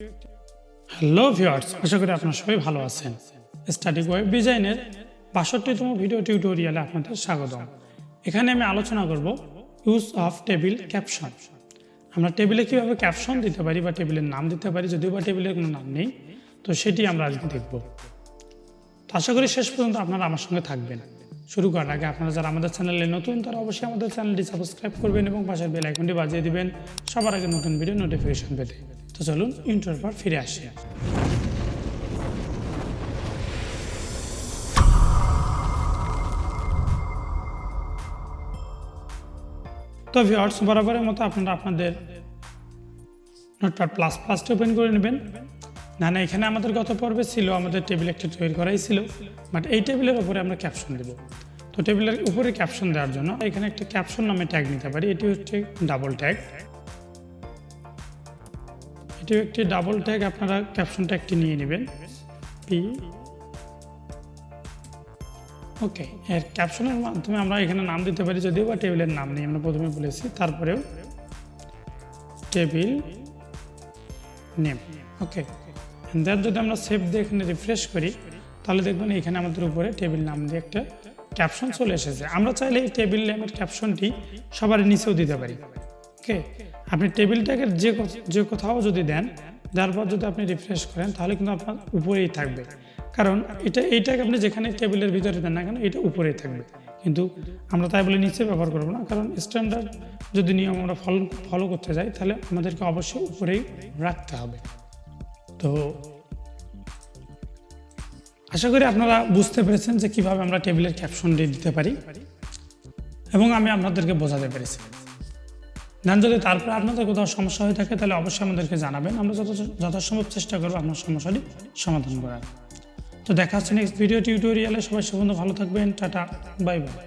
Hello viewers, আশা করি আপনারা সবাই ভালো আছেন। স্ট্যাটিক ওয়েব ডিজাইনের ৬২তম ভিডিও টিউটোরিয়ালে আপনাদের স্বাগতম। এখানে আমি আলোচনা করব ইউজ অফ টেবিল ক্যাপশন। আমরা টেবিলে কীভাবে ক্যাপশন দিতে পারি বা টেবিলের নাম দিতে পারি, যদিও বা টেবিলের কোনো নাম নেই, তো সেটি আমরা আজকে দেখব। তো আশা করি শেষ পর্যন্ত আপনারা আমার সঙ্গে থাকবেন। শুরু করার আগে আপনারা যারা আমাদের চ্যানেলে নতুন, তারা অবশ্যই আমাদের চ্যানেলটি সাবস্ক্রাইব করবেন এবং পাশের বেল আইকনটি বাজিয়ে দিবেন সবার আগে নতুন ভিডিও নোটিফিকেশন পেতে। তো চলুন ইন্ট্রোর পর ফিরে আসি। তো ভিউয়ার্স, বরাবরের মতো আপনারা আপনাদের নোটপ্যাড প্লাস প্লাসটি ওপেন করে নেবেন। না এখানে আমাদের গত পর্বে ছিল আমাদের টেবিল একটা তৈরি করাই ছিল, বাট এই টেবিলের উপরে আমরা ক্যাপশন দেব। তো টেবিলের উপরে ক্যাপশন দেওয়ার জন্য এখানে একটা ক্যাপশন নামে ট্যাগ নিতে পারি। এটি হচ্ছে ডাবল ট্যাগ। এটিও একটি ডাবল ট্যাগ। আপনারা ক্যাপশন ট্যাগটি নিয়ে নেবেন ওকে। এর ক্যাপশনের মাধ্যমে আমরা এখানে নাম দিতে পারি, যদিও বা টেবিলের নাম নেই, আমরা প্রথমে বলেছি। তারপরেও টেবিল নেম ওকে। দেন যদি আমরা সেভ দিয়ে এখানে রিফ্রেশ করি, তাহলে দেখবেন এখানে আমাদের উপরে টেবিল নাম দিয়ে একটা ক্যাপশন চলে এসেছে। আমরা চাইলে এই টেবিল নেমের ক্যাপশনটি সবার নিচেও দিতে পারি ওকে। আপনি টেবিল ট্যাগের যে কোথাও যদি দেন, যার পর যদি আপনি রিফ্রেশ করেন, তাহলে কিন্তু আপনার উপরেই থাকবে। কারণ এই ট্যাগ আপনি যেখানে টেবিলের ভিতরে দেন না কেন, এটা উপরেই থাকবে। কিন্তু আমরা তাই বলে নিচে ব্যবহার করবো না, কারণ স্ট্যান্ডার্ড যদি নিয়ম আমরা ফলো করতে যাই, তাহলে আমাদেরকে অবশ্যই উপরেই রাখতে হবে। তো আশা করি আপনারা বুঝতে পেরেছেন যে কীভাবে আমরা টেবিলের ক্যাপশন দিতে পারি, এবং আমি আপনাদেরকে বোঝাতে পেরেছি। দেন যদি তারপরে আপনাদের কোথাও সমস্যা হয়ে থাকে, তাহলে অবশ্যই আমাদেরকে জানাবেন। আমরা যথাসম্ভব চেষ্টা করবো আপনার সমস্যাটি সমাধান করার। তো দেখা হচ্ছে নেক্সট ভিডিও টিউটোরিয়ালে। সবাই ভালো থাকবেন। Tata, bye bye.